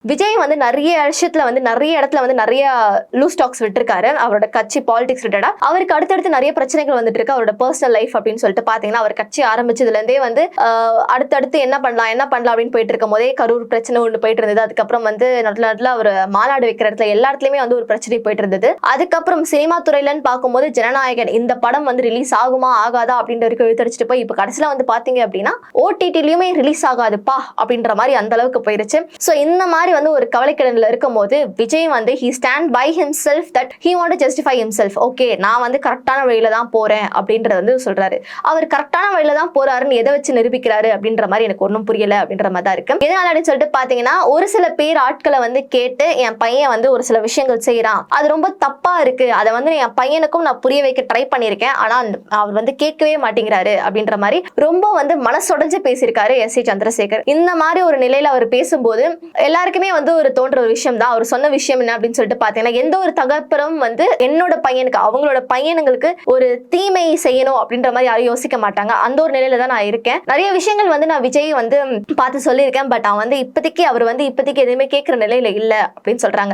விஜய் வந்து நிறைய விஷயத்துல வந்து நிறைய இடத்துல வந்து நிறைய லூஸ் டாக்ஸ் விட்டுருக்காரு. அவரோட கட்சி பாலிடிக்ஸ் ரிலேட்டடா அவருக்கு அடுத்தடுத்து நிறைய பிரச்சனைகள் வந்துட்டு இருக்கு. அவரோட பர்சனல் லைஃப் அப்படின்னு சொல்லிட்டு பாத்தீங்கன்னா, அவர் கட்சி ஆரம்பிச்சதுல இருந்தே வந்து அடுத்தடுத்து என்ன பண்ணலாம் அப்படின்னு போயிட்டு இருக்கும் போதே கரூர் பிரச்சனை ஒன்று போயிட்டு இருந்தது. அதுக்கப்புறம் வந்து நடுல அவர் மாநாடு வைக்கிற இடத்துல எல்லா இடத்துலயுமே வந்து ஒரு பிரச்சனை போயிட்டு இருந்தது. அதுக்கப்புறம் சினிமா துறையிலன்னு பார்க்கும்போது ஜனநாயகன் இந்த படம் வந்து ரிலீஸ் ஆகுமா ஆகாதா அப்படின்ற வரைக்கும் இழுத்தடிச்சிட்டு போய் இப்ப கடைசியில வந்து பாத்தீங்க அப்படின்னா ஓடிடிலயுமே ரிலீஸ் ஆகாதுப்பா அப்படின்ற மாதிரி அந்த அளவுக்கு போயிருச்சு. சோ இந்த மாதிரி வந்து ஒரு கவலைக்கிடன்ல இருக்கும்போது விஜய் வந்து he stand by himself that he want to justify himself. Okay, நான் வந்து கரெக்டான வழியில தான் போறேன் அப்படின்றத வந்து சொல்றாரு. அவர் கரெக்டான வழியில தான் போறாருன்னு எதை வச்சு நிரூபிக்கிறாரு அப்படின்ற மாதிரி எனக்கு ஒன்றும் புரியல அப்படின்ற மாதிரி தான் இருக்கு. எதனால அப்படின்னு சொல்லிட்டு பாத்தீங்கன்னா, ஒரு சில பேர் ஆட்களை வந்து கேட்டு என் பையன் வந்து ஒரு சில விஷயங்கள் செய்யறான், அது ரொம்ப தப்பா இருக்கு, அதை வந்து என் பையனுக்கும் நான் புரிய வைக்க ட்ரை பண்ணிருக்கேன், ஆனா அவர் வந்து கேட்கவே மாட்டேங்கிறாரு அப்படின்ற மாதிரி ரொம்ப வந்து மனசுடைஞ்சு பேசியிருக்காரு எஸ்.ஏ. சந்திரசேகர். இந்த மாதிரி ஒரு நிலையில அவர் பேசும்போது எல்லாருக்குமே வந்து ஒரு தோன்ற ஒரு விஷயம் தான். அவர் சொன்ன விஷயம் என்ன அப்படின்னு சொல்லிட்டு பாத்தீங்கன்னா, எந்த ஒரு தகப்பரும் வந்து என்னோட பையனுக்கு அவங்களோட பையனுங்களுக்கு ஒரு தீமை செய்யணும் அப்படின்ற மாதிரி யாரும் யோசிக்க மாட்டாங்க. அந்த ஒரு நிலையில தான் நான் இருக்கேன். நிறைய விஷயங்கள் வந்து நான் விஜய் வந்து பார்த்து சொல்லியிருக்கேன். பட் அவன் வந்து இப்போதைக்கு அவர் வந்து இப்போதைக்கு எதுவுமே கேட்கிற நிலையில இல்ல அப்படின்னு சொல்றாங்க.